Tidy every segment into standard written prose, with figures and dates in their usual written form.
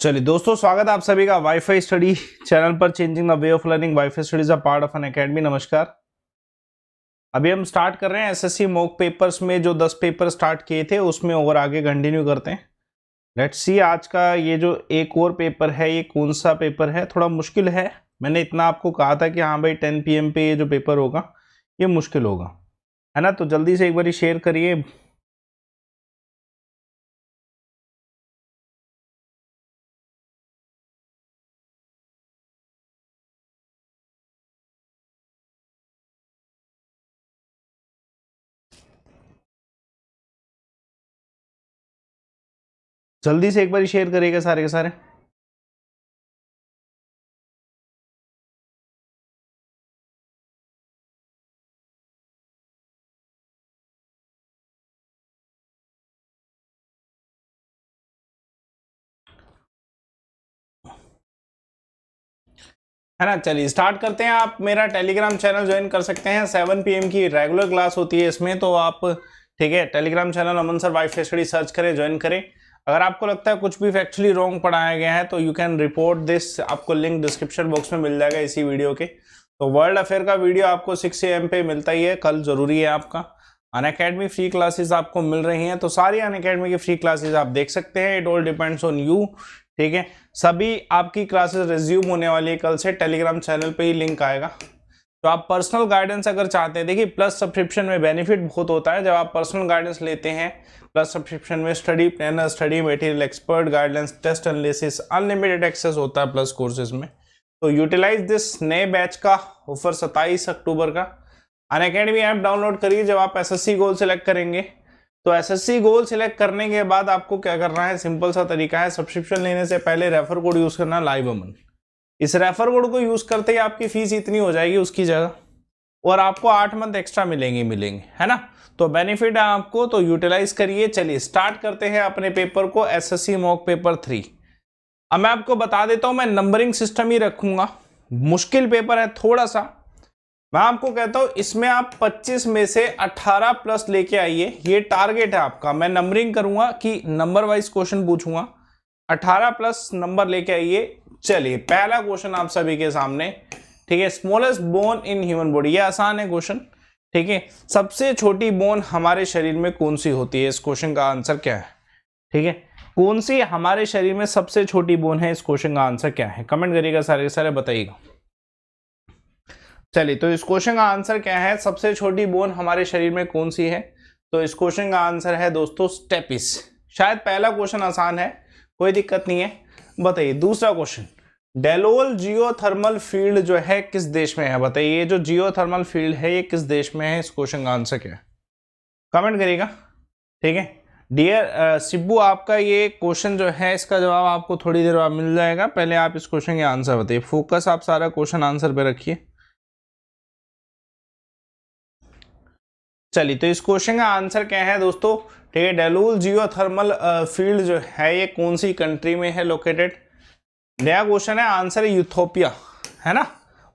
चलिए दोस्तों, स्वागत है आप सभी का वाईफाई स्टडी चैनल पर। Changing the way of learning, wifi study is a part of N academy. नमस्कार। अभी हम स्टार्ट कर रहे हैं एसएससी मॉक पेपर्स में जो 10 पेपर स्टार्ट किए थे उसमें और आगे कंटिन्यू करते हैं। लेट्स सी आज का ये जो एक और पेपर है ये कौन सा पेपर है। थोड़ा मुश्किल है, मैंने इतना आपको कहा था कि हाँ भाई 10 PM पे ये जो पेपर होगा ये मुश्किल होगा, है ना। तो जल्दी से एक बार शेयर करिए। जल्दी से एक बार शेयर करिएगा सारे के सारे। है ना, चलिए स्टार्ट करते हैं। आप मेरा टेलीग्राम चैनल ज्वाइन कर सकते हैं। 7 PM की रेगुलर क्लास होती है इसमें, तो आप ठीक है टेलीग्राम चैनल अमन सर वाईफाई स्टडी सर्च करें, ज्वाइन करें। अगर आपको लगता है कुछ भी फैक्चुअली रॉन्ग पढ़ाया गया है तो यू कैन रिपोर्ट दिस, आपको लिंक डिस्क्रिप्शन बॉक्स में मिल जाएगा इसी वीडियो के। तो वर्ल्ड अफेयर का वीडियो आपको 6 AM पे मिलता ही है, कल जरूरी है आपका। अनअकैडमी फ्री क्लासेस आपको मिल रही हैं, तो सारी अनअकैडमी की फ्री क्लासेस आप देख सकते हैं। It all depends on you, ठीक है। सभी आपकी क्लासेस रिज्यूम होने वाली है कल से, टेलीग्राम चैनल पे ही लिंक आएगा। तो आप पर्सनल गाइडेंस अगर चाहते हैं, देखिए प्लस सब्सक्रिप्शन में बेनिफिट बहुत होता है। जब आप पर्सनल गाइडेंस लेते हैं प्लस सब्सक्रिप्शन में, study planner, study material, expert guidance, test analysis, unlimited access होता है प्लस कोर्सेज में। तो यूटिलाइज दिस। नए बैच का ऑफर 27 अक्टूबर का। अनअकैडमी ऐप डाउनलोड करिए। जब आप एसएससी गोल सेलेक्ट करेंगे तो एसएससी गोल सिलेक्ट करने के बाद आपको क्या करना है, सिंपल सा तरीका है। सब्सक्रिप्शन लेने से पहले रेफर कोड यूज करना, लाइव अमन। इस रेफर कोड को यूज करते ही आपकी फीस इतनी हो जाएगी उसकी जगह, और आपको 8 मंथ एक्स्ट्रा मिलेंगे, है ना। तो बेनिफिट है आपको, तो यूटिलाइज करिए। चलिए स्टार्ट करते हैं अपने पेपर को, एसएससी मॉक पेपर 3। अब मैं आपको बता देता हूं, मैं नंबरिंग सिस्टम ही रखूंगा। मुश्किल पेपर है थोड़ा सा, मैं आपको कहता हूं इसमें आप 25 में से 18 प्लस लेके आइए, ये टारगेट है आपका। मैं नंबरिंग करूंगा कि नंबर वाइज क्वेश्चन पूछूंगा, 18 प्लस नंबर लेके आइए। चलिए पहला क्वेश्चन आप सभी के सामने, ठीक है। Smallest bone in human body, ये आसान है क्वेश्चन, ठीक है। सबसे छोटी बोन हमारे शरीर में कौन सी होती है, इस क्वेश्चन का आंसर क्या है, ठीक है। कौन सी हमारे शरीर में सबसे छोटी बोन है, इस क्वेश्चन का आंसर क्या है, कमेंट करिएगा सारे के सारे, बताइएगा। चलिए तो इस क्वेश्चन का आंसर क्या है, सबसे छोटी बोन हमारे शरीर में कौन सी है। तो इस क्वेश्चन का आंसर है दोस्तों स्टेपिस। शायद पहला क्वेश्चन आसान है, कोई दिक्कत नहीं है। बताइए दूसरा क्वेश्चन, डेलोल जियोथर्मल फील्ड जो है किस देश में है, बताइए जो जियोथर्मल फील्ड है ये किस देश में है, इस क्वेश्चन का आंसर क्या है, कमेंट करिएगा, ठीक है। डियर सिब्बू, आपका ये क्वेश्चन जो है इसका जवाब आपको थोड़ी देर बाद मिल जाएगा। पहले आप इस क्वेश्चन के आंसर बताइए, फोकस आप सारा क्वेश्चन आंसर पे रखिए। चलिए तो इस क्वेश्चन का आंसर क्या है दोस्तों, ठीक है। डेलोल जियोथर्मल फील्ड जो है ये कौन सी कंट्री में है लोकेटेड। नया क्वेश्चन है, आंसर है यूथोपिया, है ना।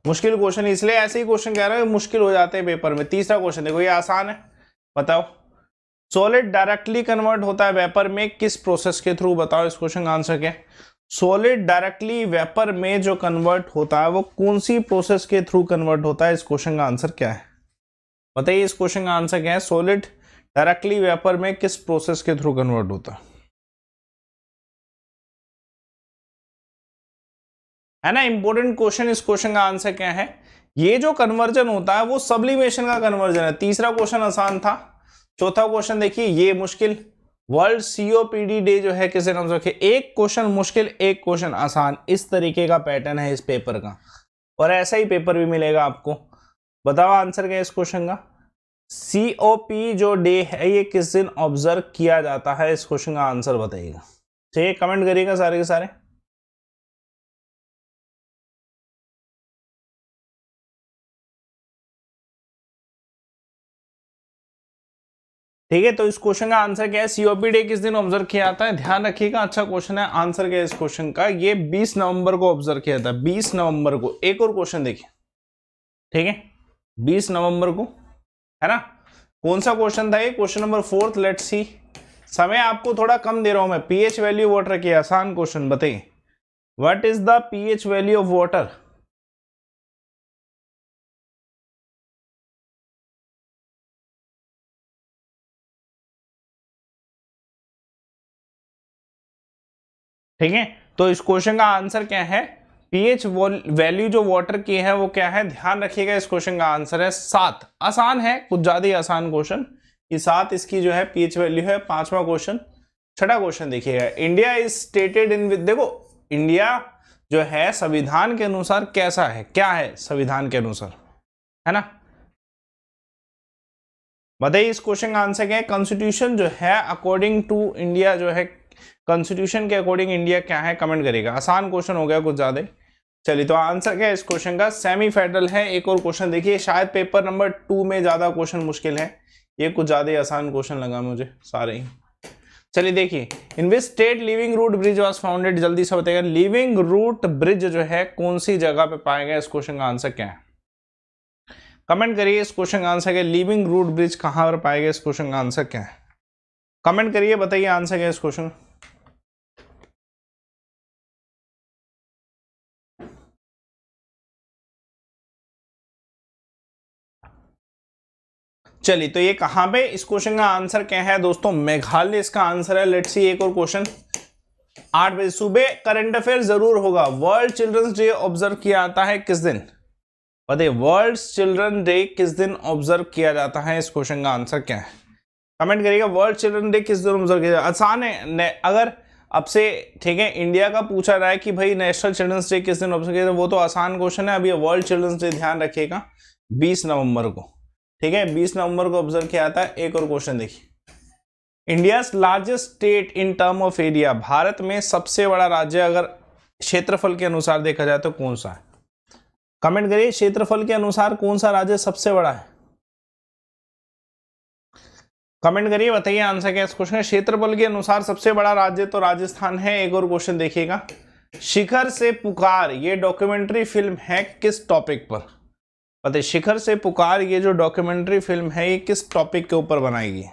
मुश्किल क्वेश्चन, इसलिए ऐसे ही क्वेश्चन कह रहे हैं मुश्किल हो जाते हैं पेपर में। तीसरा क्वेश्चन देखो, ये आसान है, बताओ। सॉलिड डायरेक्टली कन्वर्ट होता है वेपर में किस प्रोसेस के थ्रू, बताओ इस क्वेश्चन का आंसर क्या है। सॉलिड डायरेक्टली वेपर में जो कन्वर्ट होता है वो कौन सी प्रोसेस के थ्रू कन्वर्ट होता है, इस क्वेश्चन का आंसर क्या है, बताइए इस क्वेश्चन का आंसर क्या है। सॉलिड डायरेक्टली वेपर में किस प्रोसेस के थ्रू कन्वर्ट होता है ना। इंपॉर्टेंट क्वेश्चन, इस क्वेश्चन का आंसर क्या है। ये जो कन्वर्जन होता है वो सब्लिमेशन का कन्वर्जन है। तीसरा क्वेश्चन आसान था। चौथा क्वेश्चन देखिए, ये मुश्किल, वर्ल्ड सीओपीडी डे जो है किसे नाम से रखे। एक क्वेश्चन मुश्किल, एक क्वेश्चन आसान, इस तरीके का पैटर्न है इस पेपर का, और ऐसा ही पेपर भी मिलेगा आपको। बताओ आंसर क्या है इस क्वेश्चन का। सीओपी जो डे है ये किस दिन ऑब्जर्व किया जाता है, इस क्वेश्चन का आंसर बताइएगा, ठीक है। कमेंट करिएगा सारे के सारे। ठीक है, तो इस क्वेश्चन का आंसर क्या है, सीओपी डे किस दिन ऑब्जर्व किया जाता है, ध्यान रखिएगा। अच्छा क्वेश्चन है, आंसर क्या है इस क्वेश्चन का, ये 20 नवंबर को ऑब्जर्व किया था, 20 नवंबर को। एक और क्वेश्चन देखिए, ठीक है, 20 नवंबर को, है ना। कौन सा क्वेश्चन था ये, क्वेश्चन नंबर 4। Let's see. समय आपको थोड़ा कम दे रहा हूं मैं, पीएच वैल्यू वोट रखिए, आसान क्वेश्चन, बताइए what is the pH value of water? ठीक है, तो इस क्वेश्चन का आंसर क्या है? पीएच वैल्यू जो वाटर की है वो क्या है? ध्यान रखिएगा, इस क्वेश्चन का आंसर है 7। आसान है, कुछ ज्यादा ही आसान क्वेश्चन। ये 7 इसकी जो है पीएच वैल्यू है। 5वां क्वेश्चन, छठा क्वेश्चन देखिएगा। इंडिया इज स्टेटेड इन, देखो इंडिया जो है संविधान के अनुसार कैसा है, क्या है संविधान के अनुसार, है ना? बताइए इस क्वेश्चन का आंसर क्या है? कॉन्स्टिट्यूशन जो है अकॉर्डिंग टू इंडिया जो है, कॉन्स्टिट्यूशन के अकॉर्डिंग इंडिया क्या है, कमेंट करेगा। आसान क्वेश्चन हो गया कुछ ज्यादा। चलिए, तो आंसर क्या है इस क्वेश्चन का? सेमी फेडरल है। एक और क्वेश्चन देखिए, शायद पेपर नंबर 2 में ज्यादा क्वेश्चन मुश्किल है, ये कुछ ज्यादा आसान क्वेश्चन लगा मुझे सारे ही। चलिए देखिए, in which state living root bridge was founded? जल्दी से बताइएगा, लिविंग रूट ब्रिज जो है कौन सी जगह पे पाया गया? इस क्वेश्चन का आंसर क्या है? कमेंट करिए इस क्वेश्चन का आंसर क्या है? लिविंग रूट ब्रिज कहां पर पाया गया? इस क्वेश्चन का आंसर क्या है? कमेंट करिए, बताइए आंसर क्या है इस क्वेश्चन। चलिए, तो ये कहां पे, इस क्वेश्चन का आंसर क्या है दोस्तों? मेघालय इसका आंसर है। लेट्स सी एक और क्वेश्चन। 8 बजे सुबह करंट अफेयर जरूर होगा। वर्ल्ड चिल्ड्रंस डे ऑब्जर्व किया जाता है किस दिन? बताइए, वर्ल्ड चिल्ड्रन डे किस दिन ऑब्जर्व किया जाता है? इस क्वेश्चन का आंसर क्या है? कमेंट करिएगा, वर्ल्ड चिल्ड्रन डे किस दिन ऑब्जर्व किया जाता है? आसान है, अगर अब से ठीक है इंडिया का पूछा रहा है कि भाई नेशनल चिल्ड्रंस डे किस दिन ऑब्जर्व किया जाता है, वो तो आसान क्वेश्चन है। अभी वर्ल्ड चिल्ड्रंस डे ध्यान रखिएगा 20 नवंबर को, ठीक है 20 नवंबर को ऑब्जर्व किया जाता है। एक और क्वेश्चन देखिए, India largest state in term of area, Bharat में सबसे बड़ा राज्य अगर क्षेत्रफल के अनुसार देखा जाए तो कौन सा है? कमेंट करिए, क्षेत्रफल के अनुसार कौन सा राज्य सबसे बड़ा है? कमेंट करिए, बताइए आंसर क्या है इस क्वेश्चन का। क्षेत्रफल के अनुसार सबसे बड़ा राज्य तो राजस्थान है। एक और क्वेश्चन देखिएगा, शिखर से पुकार ये डॉक्यूमेंट्री फिल्म है किस टॉपिक पर? बताइए, शिखर से पुकार ये जो डॉक्यूमेंट्री फिल्म है ये किस टॉपिक के ऊपर बनाई गई?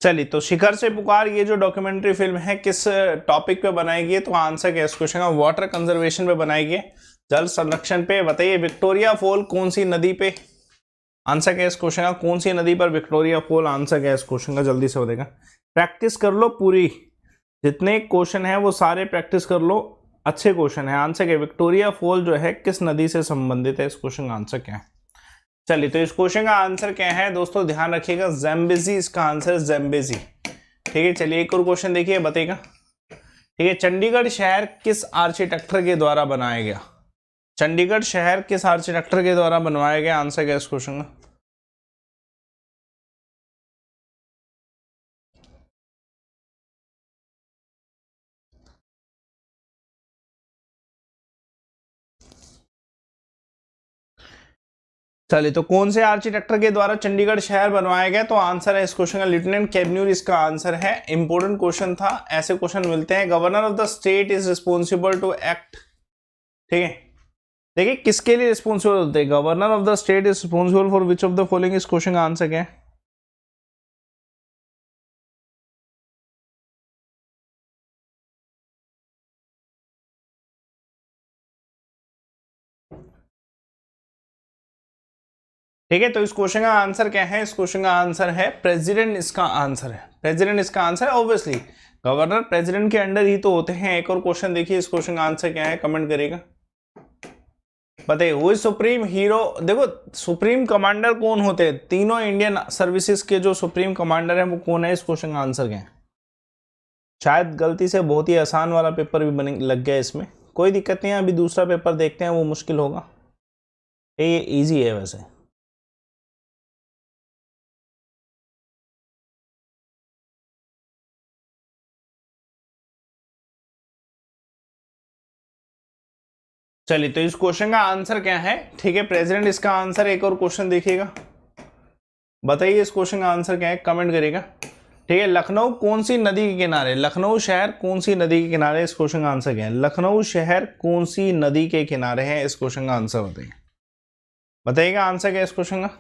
चलिए, तो शिखर से पुकार ये जो डॉक्यूमेंट्री फिल्म है किस टॉपिक पे बनाई गई? तो आंसर क्या है इस क्वेश्चन का? वाटर कंजर्वेशन पे बनाई गई, जल संरक्षण पे। बताइए, विक्टोरिया फॉल कौन सी नदी पे? आंसर क्या है इस क्वेश्चन का? कौन सी नदी पर विक्टोरिया फॉल? आंसर क्या है इस क्वेश्चन का? जल्दी से बताएगा। प्रैक्टिस कर लो पूरी, जितने क्वेश्चन है वो सारे प्रैक्टिस कर लो, अच्छे क्वेश्चन है। आंसर क्या? विक्टोरिया फॉल जो है किस नदी से संबंधित है? इस क्वेश्चन का आंसर क्या है? चलिए, तो इस क्वेश्चन का आंसर क्या है दोस्तों? ध्यान रखिएगा, ज़ैम्बेज़ी इसका आंसर है, ज़ैम्बेज़ी। ठीक है, चलिए एक और क्वेश्चन देखिए, बताइएगा। ठीक है, चंडीगढ़ शहर किस आर्किटेक्टर के द्वारा बनाया गया? चंडीगढ़ शहर किस आर्किटेक्टर के द्वारा बनवाया गया? आंसर क्या है इस क्वेश्चन का? चलिए, तो कौन से आर्किटेक्टर के द्वारा चंडीगढ़ शहर बनवाया गया? तो आंसर है इस क्वेश्चन का लेफ्टिनेंट कैबन्यूर इसका आंसर है। इंपॉर्टेंट क्वेश्चन था, ऐसे क्वेश्चन मिलते हैं। Governor of the state is responsible to act, ठीक है देखिए किसके लिए रिस्पॉन्सिबल होते हैं? Governor of the state is responsible for which of the following? इस क्वेश्चन का आंसर क्या है? ठीक है, तो इस क्वेश्चन का आंसर क्या है? इस क्वेश्चन का आंसर है प्रेसिडेंट, इसका आंसर है प्रेसिडेंट, इसका आंसर है। ऑब्वियसली गवर्नर प्रेसिडेंट के अंडर ही तो होते हैं। एक और क्वेश्चन देखिए, इस क्वेश्चन का आंसर क्या है? कमेंट करिएगा, बताइए। वो सुप्रीम हीरो, देखो सुप्रीम कमांडर कौन होते हैं? तीनों इंडियन सर्विसेज के जो सुप्रीम कमांडर है वो कौन है? इस क्वेश्चन का आंसर क्या है? शायद गलती से बहुत ही आसान वाला पेपर भी बने लग गया इसमें, कोई दिक्कत नहीं है। अभी दूसरा पेपर देखते हैं, वो मुश्किल होगा, ये इजी है वैसे। चलिए, तो इस क्वेश्चन का आंसर क्या है? ठीक है, प्रेसिडेंट इसका आंसर। एक और क्वेश्चन देखिएगा, बताइए इस क्वेश्चन का आंसर क्या है? कमेंट करिएगा। ठीक है, लखनऊ कौन सी नदी के किनारे, लखनऊ शहर कौन सी नदी के किनारे, इस क्वेश्चन का आंसर क्या है? लखनऊ शहर कौन सी नदी के किनारे है, इस क्वेश्चन का आंसर बताइए। बताइएगा आंसर क्या है इस क्वेश्चन का।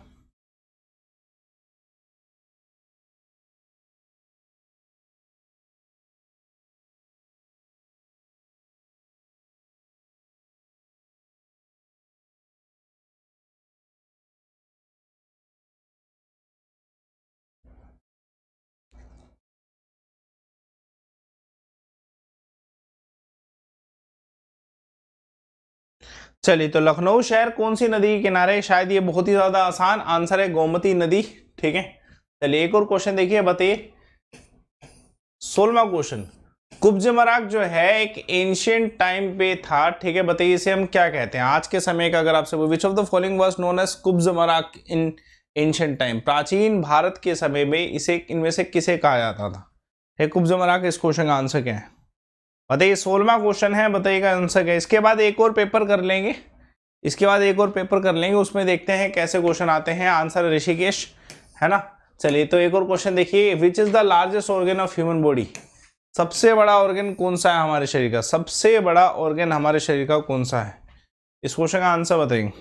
चलिए, तो लखनऊ शहर कौन सी नदी के किनारे, शायद ये बहुत ही ज्यादा आसान आंसर है, गोमती नदी। ठीक है, चलिए एक और क्वेश्चन देखिए, बताइए 16वां क्वेश्चन। कुब्ज मराग जो है एक एंशियंट टाइम पे था, ठीक है, बताइए इसे हम क्या कहते हैं आज के समय का। अगर आपसे which of the following was known as कुब्ज मराग इन एंशियंट टाइम, प्राचीन भारत के समय में इसे इनमें से किसे कहा जाता था? कुब्ज मराग, इस क्वेश्चन का आंसर क्या है बताइए। 16वां क्वेश्चन है, बताइएगा आंसर क्या है। इसके बाद एक और पेपर कर लेंगे, इसके बाद एक और पेपर कर लेंगे, उसमें देखते हैं कैसे क्वेश्चन आते हैं। आंसर ऋषिकेश है ना। चलिए, तो एक और क्वेश्चन देखिए, which is the largest organ of human body, सबसे बड़ा ऑर्गन कौन सा है हमारे शरीर का, सबसे बड़ा ऑर्गन हमारे शरीर का कौन सा है, इस क्वेश्चन का आंसर बताइए।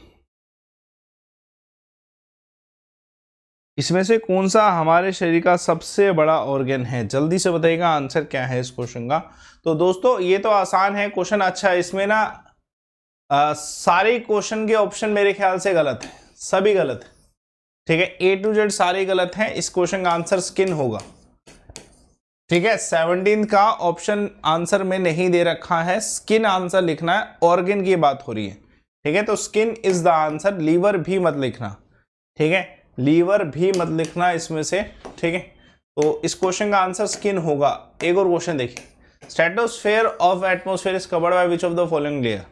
इसमें से कौन सा हमारे शरीर का सबसे बड़ा ऑर्गन है, जल्दी से बताइएगा आंसर क्या है इस क्वेश्चन का। तो दोस्तों ये तो आसान है क्वेश्चन। अच्छा, इसमें ना सारे क्वेश्चन के ऑप्शन मेरे ख्याल से गलत है, सभी गलत है। ठीक है, A to Z सारे गलत हैं। इस क्वेश्चन का आंसर स्किन होगा। ठीक है, 17 का ऑप्शन आंसर में नहीं दे रखा है, स्किन आंसर लिखना है, ऑर्गन की बात हो रही है। ठीक है, तो skin is the answer, liver भी मत लिखना। ठीक है, लीवर भी मत लिखना इसमें से। ठीक है, तो इस क्वेश्चन का आंसर स्किन होगा। एक और क्वेश्चन देखिए, stratosphere of atmosphere is covered by which of the following layer,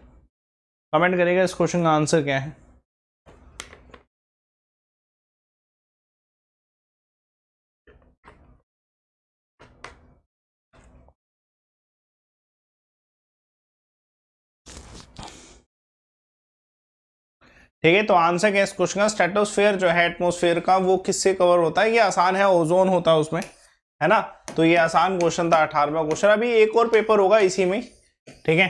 comment करिएगा इस क्वेश्चन का आंसर क्या है। ठीक है, तो आंसर क्या है इस क्वेश्चन का, स्ट्रेटोस्फेयर जो है एटमॉस्फेयर का, वो किससे कवर होता है? ये आसान है, ओजोन होता है उसमें, है ना। तो ये आसान क्वेश्चन था, 18वां क्वेश्चन। अभी एक और पेपर होगा इसी में। ठीक है,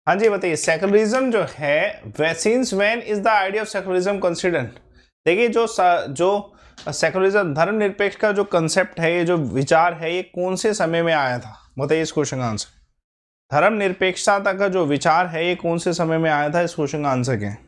हाँ जी बताइए, सेकुलरिज्म जो है, since when is the idea of secularism considered. देखिए जो सेकुलरिज्म, धर्मनिरपेक्ष का जो कंसेप्ट है, ये जो विचार है, ये कौन से समय में आया था, बताइए इस क्वेश्चन का आंसर। धर्मनिरपेक्षता का जो विचार है, ये कौन से समय में आया था, इस क्वेश्चन का आंसर क्या है।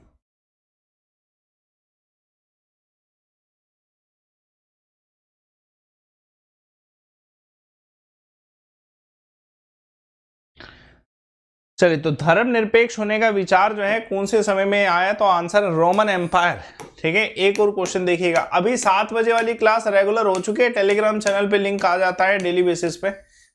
चलिए, तो धर्मनिरपेक्ष होने का विचार जो है कौन से समय में आया, तो आंसर रोमन एम्पायर। ठीक है, एक और क्वेश्चन देखिएगा। अभी 7 बजे वाली क्लास रेगुलर हो चुकी है, टेलीग्राम चैनल पे लिंक आ जाता है डेली बेसिस पे।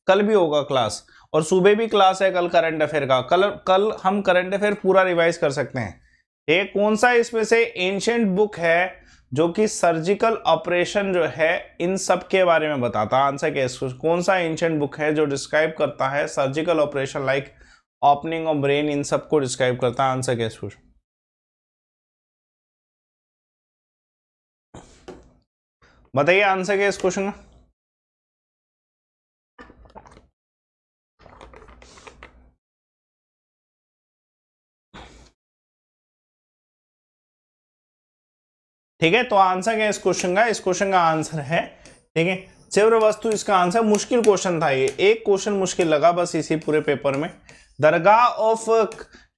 कल भी होगा क्लास, और सुबह भी क्लास है कल करंट अफेयर का। कल हम करंट अफेयर पूरा रिवाइज कर सकते हैं। ये कौन सा इसमें से एंशिएंट बुक है जो कि सर्जिकल ऑपरेशन जो है इन सब के बारे में बताता है? आंसर क्या है, कौन सा एंशिएंट बुक है जो डिस्क्राइब करता है surgical operation, like opening of brain, इन सबको डिस्क्राइब करता है? आंसर क्या है? बताइए आंसर क्या है इस क्वेश्चन का। ठीक है, तो आंसर क्या है इस क्वेश्चन का, इस क्वेश्चन का आंसर है, ठीक है, चिव्र वस्तु इसका आंसर। मुश्किल क्वेश्चन था ये, एक क्वेश्चन मुश्किल लगा बस इसी पूरे पेपर में। दरगाह ऑफ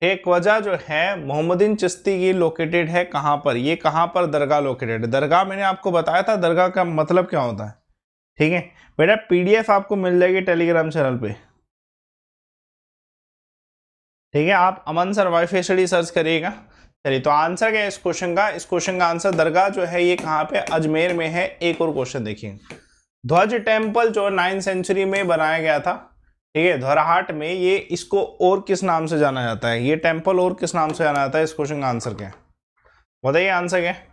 एक वजह जो है मोहम्मदीन चिश्ती की लोकेटेड है कहां पर, ये कहां पर दरगाह लोकेटेड है? दरगाह मैंने आपको बताया था, दरगाह का मतलब क्या होता है। ठीक है बेटा, पीडीएफ आपको मिल जाएगी टेलीग्राम चैनल पे। ठीक है, आप अमन सर वाईफाई स्टडी सर्च करिएगा। चलिए, तो आंसर क्या है इस क्वेश्चन का, इस क्वेश्चन का आंसर दरगाह जो है ये कहाँ पे, अजमेर में है। एक और क्वेश्चन देखिए, ध्वज टेम्पल जो 9th सेंचुरी में बनाया गया था, ठीक है, धौराहाट में, ये इसको और किस नाम से जाना जाता है, ये टेम्पल और किस नाम से जाना जाता है? इस क्वेश्चन का आंसर क्या है, बताइए आंसर क्या है।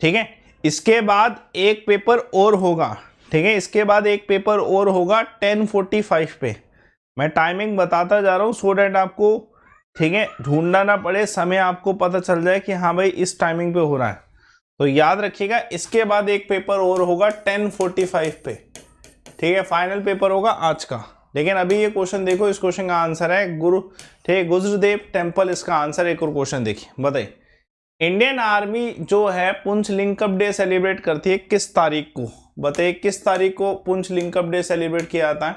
ठीक है, इसके बाद एक पेपर और होगा। ठीक है, इसके बाद एक पेपर और होगा 10:45 पे। मैं टाइमिंग बताता जा रहा हूं सो डेट आपको ठीक है, ढूंढना ना पड़े, समय आपको पता चल जाए कि हाँ भाई इस टाइमिंग पे हो रहा है। तो याद रखिएगा, इसके बाद एक पेपर और होगा 10:45 पे, ठीक है, फाइनल पेपर होगा आज का। लेकिन अभी ये क्वेश्चन देखो, इस क्वेश्चन का आंसर है ठीक है, गुजरदेव टेम्पल इसका आंसर। एक और क्वेश्चन देखिए, बताइए इंडियन आर्मी जो है पुंछ लिंकअप डे सेलिब्रेट करती है किस तारीख को? बताइए किस तारीख को पुंछ लिंकअप डे सेलिब्रेट किया जाता है?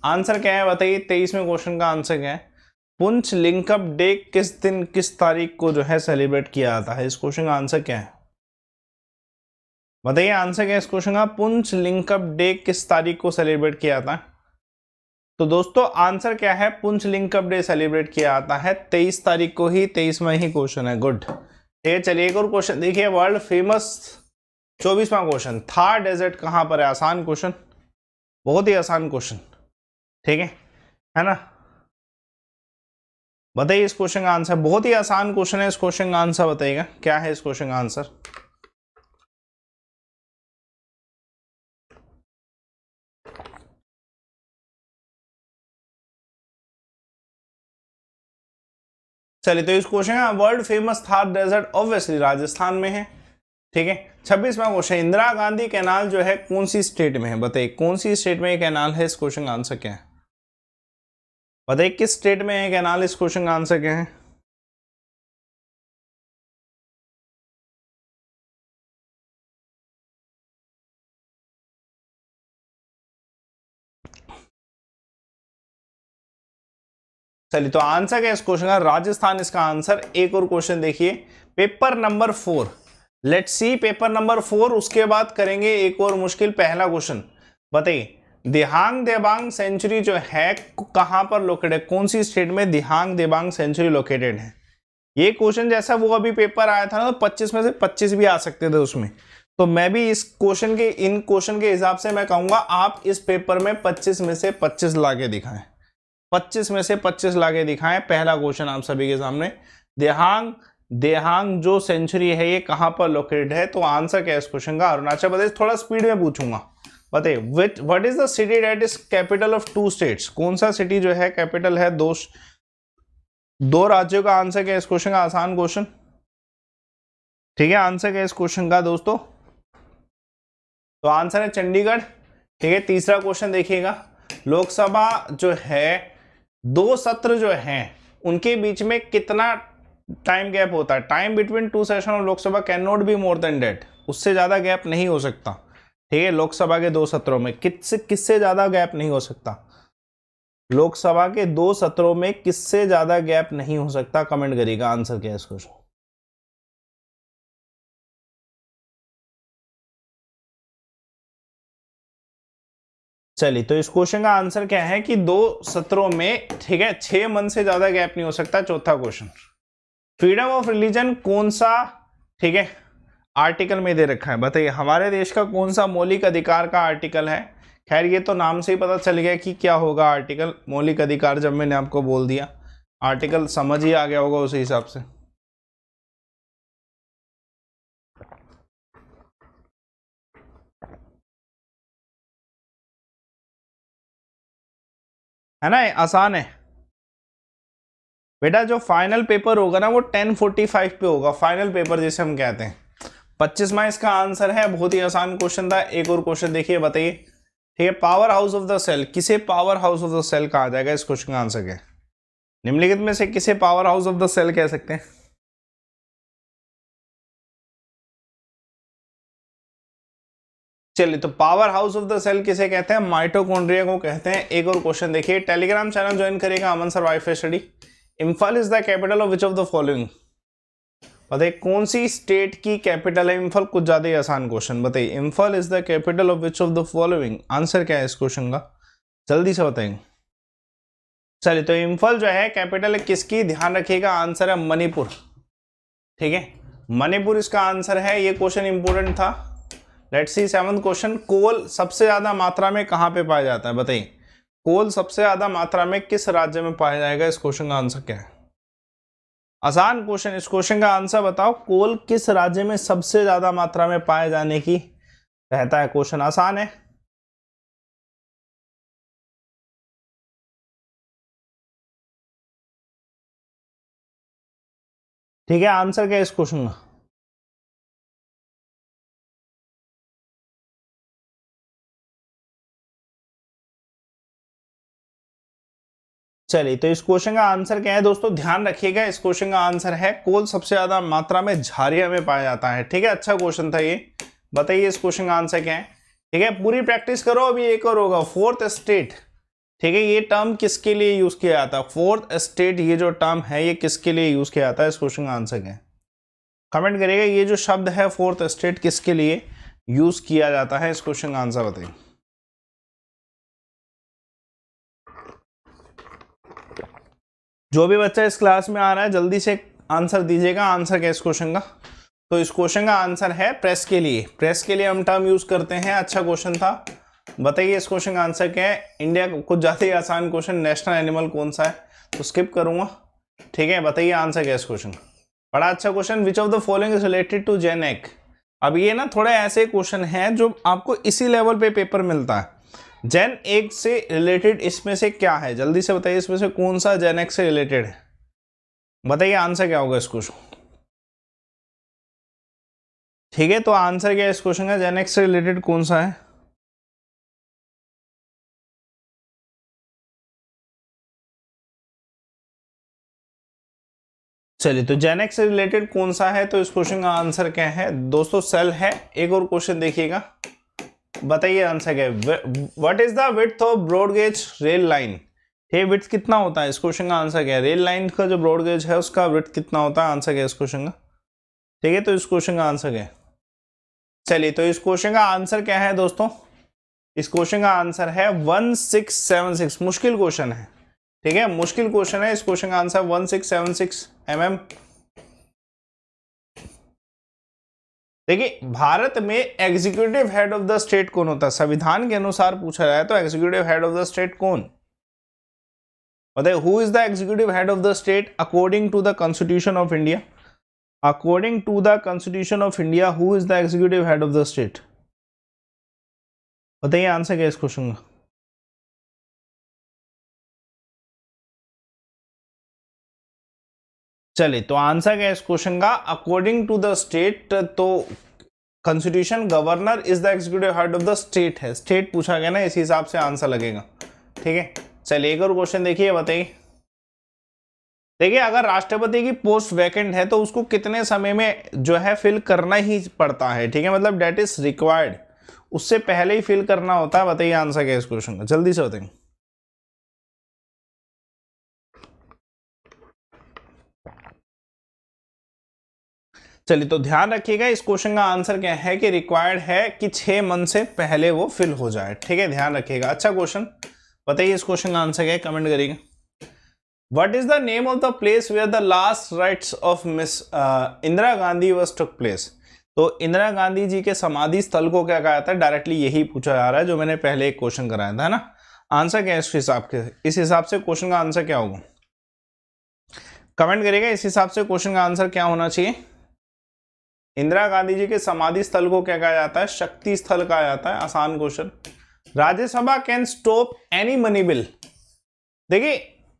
आंसर क्या है बताइए, 23वें क्वेश्चन का आंसर क्या है? पुंछ लिंकअप डे किस दिन किस तारीख को जो है सेलिब्रेट किया जाता है? इस क्वेश्चन का आंसर क्या है बताइए, आंसर क्या है इस क्वेश्चन का? पुंछ लिंकअप डे किस तारीख को सेलिब्रेट किया जाता है? तो दोस्तों आंसर क्या है, पुंछ लिंकअप डे सेलिब्रेट किया जाता है 23 तारीख को ही, 23वां ही क्वेश्चन है। गुड, ठीक है, चलिए एक और क्वेश्चन देखिए, वर्ल्ड फेमस 24वां क्वेश्चन, थार डेजर्ट कहां पर है? आसान क्वेश्चन, बहुत ही आसान क्वेश्चन, ठीक है ना? बताइए इस क्वेश्चन का आंसर, बहुत ही आसान क्वेश्चन है, इस क्वेश्चन का आंसर बताइएगा क्या है इस क्वेश्चन का आंसर? चलिए, तो इस क्वेश्चन का world famous Thar desert obviously Rajasthan में है, ठीक है। 26वां क्वेश्चन, इंदिरा गांधी कैनाल जो है कौन सी स्टेट में है? बताइए कौन सी स्टेट में ये कैनाल है? इस क्वेश्चन का आंसर क्या है बताइए, किस स्टेट में है कैनाल? इस क्वेश्चन का आंसर क्या है? चलिए, तो आंसर क्या है इस क्वेश्चन का? राजस्थान इसका आंसर। एक और क्वेश्चन देखिए, paper number 4, let's C paper number 4, उसके बाद करेंगे एक और मुश्किल पहला क्वेश्चन। बताइए दिहांग देबांग सेंचुरी जो है कहां पर लोकेटेड है? कौन सी स्टेट में दिहांग देबांग सेंचुरी लोकेटेड है? ये क्वेश्चन जैसा वो अभी पेपर आया था ना, तो 25 में से 25 भी आ सकते थे उसमें। तो मैं भी इस क्वेश्चन के इन क्वेश्चन के हिसाब से मैं कहूंगा आप इस पेपर में 25 में से 25 लाके दिखाएं, 25 में से 25 लाके दिखाएं। पहला क्वेश्चन आप सभी के सामने, देहांग देहांग जो सेंचुरी है ये कहां पर लोकेटेड है? तो आंसर क्या है इस क्वेश्चन का? अरुणाचल प्रदेश। थोड़ा स्पीड में पूछूंगा, बताइए what is the city that is capital of 2 states? कौन सा सिटी जो है कैपिटल है दो राज्यों का? आंसर क्या है इस क्वेश्चन का? आसान क्वेश्चन, ठीक है, आंसर क्या है इस क्वेश्चन का दोस्तों? तो आंसर है चंडीगढ़, ठीक है। तीसरा क्वेश्चन देखिएगा, लोकसभा जो है 2 सत्र जो हैं उनके बीच में कितना टाइम गैप होता है? Time between 2 session of Lok Sabha can not be more than that, उससे ज्यादा गैप नहीं हो सकता, ठीक है। लोकसभा के 2 सत्रों में किससे ज्यादा गैप नहीं हो सकता? लोकसभा के 2 सत्रों में किससे ज्यादा गैप नहीं हो सकता? कमेंट करिएगा आंसर क्या है इस क्वेश्चन। चलिए, तो इस क्वेश्चन का आंसर क्या है कि 2 सत्रों में, ठीक है, 6 मंथ से ज्यादा गैप नहीं हो सकता। चौथा क्वेश्चन, फ्रीडम ऑफ रिलीजन कौन सा, ठीक है, आर्टिकल में दे रखा है? बताइए हमारे देश का कौन सा मौलिक अधिकार का आर्टिकल है? खैर ये तो नाम से ही पता चल गया कि क्या होगा आर्टिकल, मौलिक अधिकार जब मैंने आपको बोल दिया, आर्टिकल समझ ही आ गया होगा उसी हिसाब से। है ना, आसान है बेटा। जो फाइनल पेपर होगा ना वो 10:45 पे होगा, फाइनल पेपर जिसे हम कहते हैं। 25वां इसका आंसर है, बहुत ही आसान क्वेश्चन था। एक और क्वेश्चन देखिए, बताइए, ठीक है, power house of the cell किसे power house of the cell कहा जाएगा? इस क्वेश्चन का आंसर क्या है? निम्नलिखित में से किसे power house of the cell कह सकते हैं? चलिए, तो power house of the cell किसे कहते हैं? माइटोकॉन्ड्रिया को कहते हैं। एक और क्वेश्चन देखिए, टेलीग्राम चैनल ज्वाइन करेगा Aman sir wifi study. Imphal is the capital of which of the following? बताइए कौन सी स्टेट की कैपिटल है इंफाल? कुछ ज्यादा ही आसान क्वेश्चन, बताइए Imphal is the capital of which of the following? Answer क्या है इस क्वेश्चन का? जल्दी से बताएंगे। चलिए, तो इंफाल जो है कैपिटल है किसकी? ध्यान रखिएगा, आंसर है मणिपुर, ठीक है, मणिपुर इसका आंसर है। ये क्वेश्चन इंपोर्टेंट था। लेट्स सी 7th क्वेश्चन, कोल सबसे ज्यादा मात्रा में कहां पे पाया जाता है? बताइए कोल सबसे ज्यादा मात्रा में किस राज्य में पाया जाएगा? इस क्वेश्चन का आंसर क्या है? आसान क्वेश्चन, इस क्वेश्चन का आंसर बताओ, कोल किस राज्य में सबसे ज्यादा मात्रा में पाए जाने की रहता है? क्वेश्चन आसान है। ठीक है, आंसर क्या है इस क्वेश्चन का? चलिए, तो इस क्वेश्चन का आंसर क्या है दोस्तों, ध्यान रखिएगा। इस क्वेश्चन का आंसर है कोल सबसे ज्यादा मात्रा में झारिया में पाया जाता है। ठीक है, अच्छा क्वेश्चन था ये। बताइए इस क्वेश्चन का आंसर क्या है। ठीक है, पूरी प्रैक्टिस करो। अभी एक और होगा, फोर्थ स्टेट। ठीक है, ये टर्म किसके लिए यूज किया जाता है? फोर्थ स्टेट, ये जो टर्म है ये किसके लिए यूज किया जाता है? इस क्वेश्चन का आंसर क्या है? कमेंट करिएगा, ये जो शब्द है फोर्थ स्टेट किसके लिए यूज किया जाता है? इस क्वेश्चन का आंसर बताइए। जो भी बच्चा इस क्लास में आ रहा है जल्दी से आंसर दीजिएगा। आंसर क्या है इस क्वेश्चन का? तो इस क्वेश्चन का आंसर है प्रेस के लिए। प्रेस के लिए हम टर्म यूज करते हैं। अच्छा क्वेश्चन था। बताइए इस क्वेश्चन का आंसर क्या है? इंडिया का कुछ ज्यादा ही आसान क्वेश्चन, नेशनल एनिमल कौन सा है? तो स्किप करूंगा। ठीक है, बताइए आंसर क्या है इस क्वेश्चन? बड़ा अच्छा question. Which of the following is related to zen egg? अब ये ना थोड़े ऐसे क्वेश्चन हैं जो आपको इसी लेवल पे पेपर मिलता है। जेन एग से रिलेटेड इसमें से क्या है? जल्दी से बताइए, इसमें से कौन सा जेन एग से रिलेटेड है? बताइए आंसर क्या होगा इस क्वेश्चन? ठीक है, तो आंसर क्या है इस क्वेश्चन का? जेन एग से रिलेटेड कौन सा है? चलिए, तो जेन एग से रिलेटेड कौन सा है? तो इस क्वेश्चन का आंसर क्या है दोस्तों? सेल है। एक और क्वेश्चन देखिएगा, बताइए आंसर क्या है? What is the width of broad gauge rail line? ये विड्थ कितना होता है? इस क्वेश्चन का आंसर क्या है? रेल लाइन का जो ब्रॉड गेज है उसका विड्थ कितना होता है? आंसर क्या है इस क्वेश्चन का? ठीक है, तो इस क्वेश्चन का आंसर क्या है? चलिए, तो इस क्वेश्चन का आंसर क्या है दोस्तों? इस क्वेश्चन का आंसर है 1676। मुश्किल क्वेश्चन है। ठीक है, मुश्किल क्वेश्चन है। इस क्वेश्चन का आंसर 1676 mm। देखिए, भारत में executive head of the state कौन होता है? संविधान के अनुसार पूछा जाए तो executive head of the state कौन? बताइए, who is the executive head of the state according to the constitution of India? According to the constitution of India, who is the executive head of the state? बताइए answer क्या है इस question का? चलिए, तो answer क्या है इस क्वेश्चन का? अकॉर्डिंग टू द स्टेट, तो constitution governor is the executive head of the state है। स्टेट पूछा गया ना, इसी हिसाब से आंसर लगेगा। ठीक है, चलिए एक और क्वेश्चन देखिए, बताइए। देखिए, अगर राष्ट्रपति की पोस्ट वैकेंट है तो उसको कितने समय में जो है फिल करना ही पड़ता है? ठीक है, मतलब डेट इज रिक्वायर्ड, उससे पहले ही फिल करना होता है। बताइए आंसर क्या है इस क्वेश्चन का? जल्दी से बताइए। चलिए, तो ध्यान रखिएगा, इस क्वेश्चन का आंसर क्या है कि रिक्वायर्ड है कि 6 मंथ से पहले वो फिल हो जाए। ठीक है, ध्यान रखिएगा। अच्छा क्वेश्चन, बताइए इस क्वेश्चन का आंसर क्या है? कमेंट करिएगा। What is the name of the place where the last rites of miss Indira Gandhi was took place? तो इंदिरा गांधी जी के समाधि स्थल को क्या कहा जाता है? डायरेक्टली यही पूछा जा रहा है जो मैंने पहले एक क्वेश्चन कराया था, है ना? आंसर क्या है इस हिसाब से क्वेश्चन का आंसर क्या होगा? कमेंट करिएगा, इस हिसाब से क्वेश्चन का आंसर क्या होना चाहिए? इंदिरा गांधी जी के समाधि स्थल को क्या कहा जाता है? शक्ति स्थल कहा जाता है। आसान question. Rajya Sabha can stop any money bill? देखिए,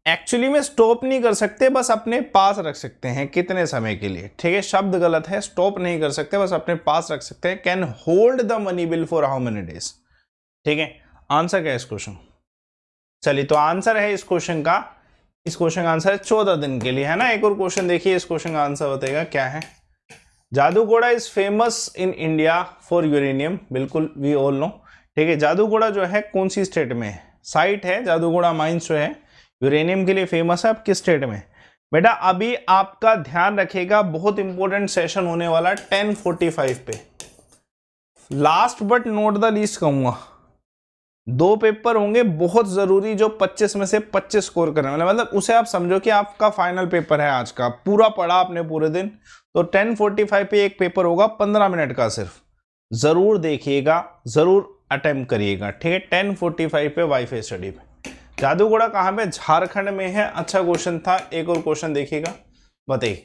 एक्चुअली में स्टॉप नहीं कर सकते, बस अपने पास रख सकते हैं। कितने समय के लिए? ठीक है, शब्द गलत है, स्टॉप नहीं कर सकते, बस अपने पास रख सकते हैं। Can hold the money bill for how many days? ठीक है, आंसर क्या है इस क्वेश्चन? चलिए, तो आंसर है इस क्वेश्चन का, इस क्वेश्चन का आंसर है 14 दिन के लिए, है ना? एक और क्वेश्चन देखिए, इस क्वेश्चन का आंसर बताएगा क्या है? Jaduguda is famous in India for uranium. बिल्कुल, वी ऑल नो। ठीक है, जादूगोड़ा जो है कौन सी स्टेट में है? साइट है जादूगोड़ा माइंस जो है यूरेनियम के लिए फेमस है। अब किस स्टेट में? बेटा अभी आपका ध्यान रखिएगा, बहुत इंपॉर्टेंट सेशन होने वाला 10:45 पे। Last but not the least कहूंगा, 2 पेपर होंगे बहुत जरूरी जो 25 में से 25 स्कोर करने वाले। मतलब उसे आप समझो कि आपका फाइनल पेपर है आज का। पूरा पढ़ा आपने पूरे दिन, तो 10:45 पे एक पेपर होगा 15 मिनट का सिर्फ। जरूर देखिएगा, जरूर अटेम्प्ट करिएगा। ठीक है, 10:45 पे वाईफाई स्टडी पे। जादूगोड़ा कहाँ पे? झारखंड में है। अच्छा क्वेश्चन था। एक और क्वेश्चन देखिएगा, बताइए।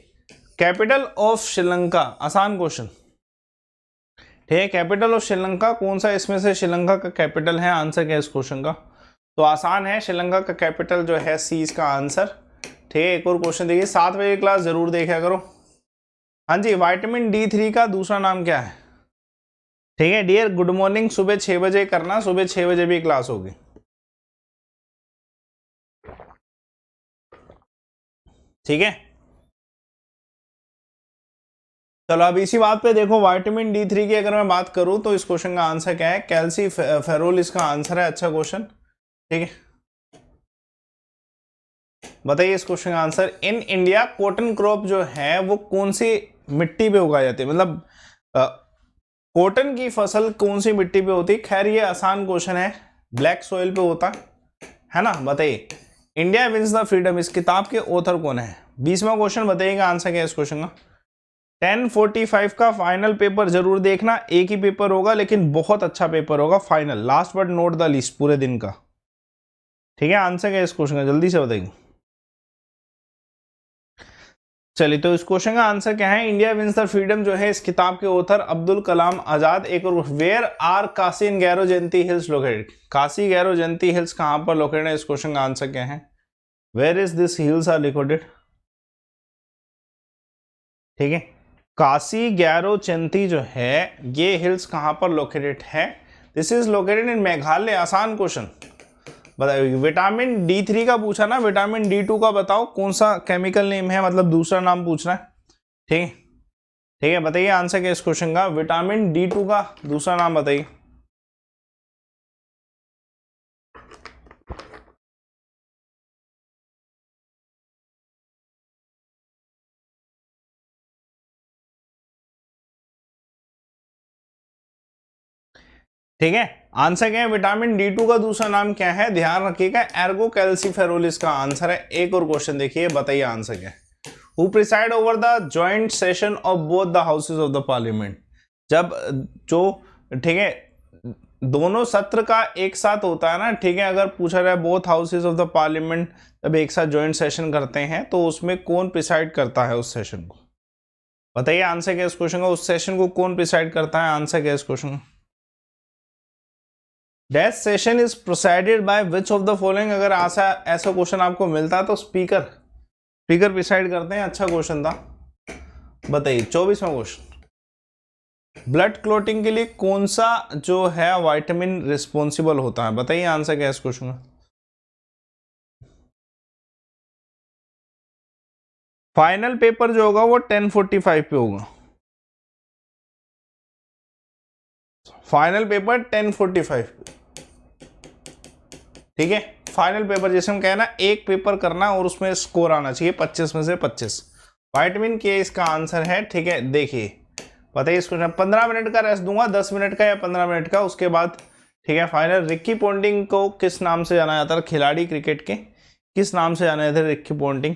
कैपिटल ऑफ श्रीलंका, आसान क्वेश्चन। ठीक है, कैपिटल ऑफ श्रीलंका कौन सा इसमें से श्रीलंका का कैपिटल है? आंसर क्या है इस क्वेश्चन का? तो आसान है, श्रीलंका का कैपिटल जो है सी इसका आंसर। ठीक है, एक और क्वेश्चन देखिए। 7 बजे क्लास जरूर देखा करो। हाँ जी, विटामिन D3 का दूसरा नाम क्या है? ठीक है डियर, गुड मॉर्निंग, सुबह 6 बजे करना, सुबह 6 बजे भी क्लास होगी। ठीक है, चलो अब इसी बात पे देखो, विटामिन D3 की अगर मैं बात करूं तो इस क्वेश्चन का आंसर क्या है? कैल्सी फेरोल इसका आंसर है। अच्छा क्वेश्चन, ठीक है, बताइए इस क्वेश्चन का answer. In India cotton crop जो है वो कौन सी मिट्टी पे उगाई जाती है, मतलब कॉटन की फसल कौन सी मिट्टी पे होती है? खैर ये आसान क्वेश्चन है, ब्लैक सॉइल पे होता है ना। बताइए, इंडिया विंस द फ्रीडम इस किताब के ऑथर कौन है? 20वां क्वेश्चन, बताइएगा आंसर क्या है इस क्वेश्चन का। 10:45 का फाइनल पेपर जरूर देखना, एक ही पेपर होगा लेकिन बहुत अच्छा पेपर होगा final, last but note the list पूरे दिन का। ठीक है, आंसर क्या है इस क्वेश्चन का, जल्दी से बताइए। चलिए, तो इस क्वेश्चन का आंसर क्या है? इंडिया विंस द फ्रीडम जो है इस किताब के ऑथर अब्दुल कलाम आजाद। एक और, where are Khasi and Garo Jaintia hills located? Khasi Garo Jaintia hills कहां पर लोकेटेड है? इस क्वेश्चन का आंसर क्या है? Where is this hills are located? ठीक है, काशी गैरो जयंती जो है ये हिल्स कहां पर लोकेटेड है? This is located in Meghalaya. आसान क्वेश्चन, बताइए। विटामिन D3 का पूछा ना, विटामिन D2 का बताओ कौन सा केमिकल नेम है, मतलब दूसरा नाम पूछना है। ठीक है, ठीक है, बताइए आंसर क्या इस क्वेश्चन का। विटामिन D2 का दूसरा नाम बताइए। ठीक है, आंसर क्या है? विटामिन D2 का दूसरा नाम क्या है? ध्यान रखिएगा, एर्गो कैल्सीफेरोलिस का आंसर है। एक और क्वेश्चन देखिए, बताइए आंसर क्या है। Who preside over the joint session of both the houses of the parliament? जब जो, ठीक है, दोनों सत्र का एक साथ होता है ना, ठीक है, अगर पूछा जाए both houses of the parliament जब एक साथ जॉइंट सेशन करते हैं तो उसमें कौन प्रिसाइड करता है उस सेशन को? बताइए आंसर क्या इस क्वेश्चन का, उस सेशन को कौन प्रिसाइड करता है? आंसर क्या इस क्वेश्चन का। That session is presided by which of the following? अगर ऐसा क्वेश्चन आपको मिलता है तो स्पीकर प्रिसाइड करते हैं। अच्छा क्वेश्चन था, बताइए। 24वां क्वेश्चन, ब्लड क्लॉटिंग के लिए कौन सा जो है विटामिन रिस्पॉन्सिबल होता है? बताइए आंसर क्या है इस क्वेश्चन का। फाइनल पेपर जो होगा वो 10:45 पे होगा। फाइनल पेपर 10:45 पे, ठीक है। फाइनल पेपर जैसे हम कहें ना, एक पेपर करना और उसमें स्कोर आना चाहिए 25 में से 25। विटामिन के इसका आंसर है। ठीक है, देखिए, बताइए इसको। 15 मिनट का रेस्ट दूंगा, 10 मिनट का या 15 मिनट का, उसके बाद ठीक है फाइनल। रिक्की पॉन्टिंग को किस नाम से जाना जाता है? खिलाड़ी क्रिकेट के किस नाम से जाना जाता है रिक्की पॉन्टिंग?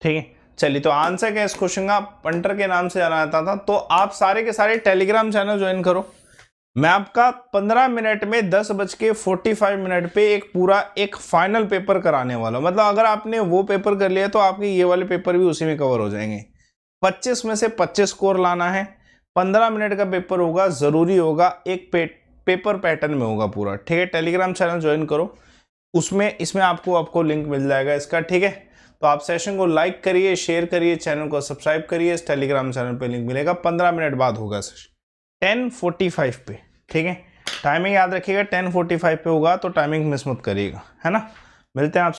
ठीक है, चलिए, तो आंसर क्या इस क्वेश्चन का? पंटर के नाम से जाना जाता था। तो आप सारे के सारे टेलीग्राम चैनल ज्वाइन करो। मैं आपका 15 मिनट में 10:45 पे एक पूरा एक फाइनल पेपर कराने वाला हूं। मतलब अगर आपने वो पेपर कर लिया तो आपके ये वाले पेपर भी उसी में कवर हो जाएंगे। 25 में से 25 स्कोर लाना है। 15 मिनट का पेपर होगा, जरूरी होगा, एक पेपर पैटर्न में होगा पूरा। ठीक है, टेलीग्राम चैनल ज्वाइन करो, उसमें इसमें आपको लिंक मिल जाएगा इसका। ठीक है, तो आप सेशन को लाइक करिए, शेयर करिए, चैनल को सब्सक्राइब करिए। इस टेलीग्राम चैनल पे लिंक मिलेगा। 15 मिनट बाद होगा सेशन 10:45 पे। ठीक है, टाइमिंग याद रखिएगा, 10:45 पे होगा, तो टाइमिंग मिस मत करिएगा, है ना। मिलते हैं आप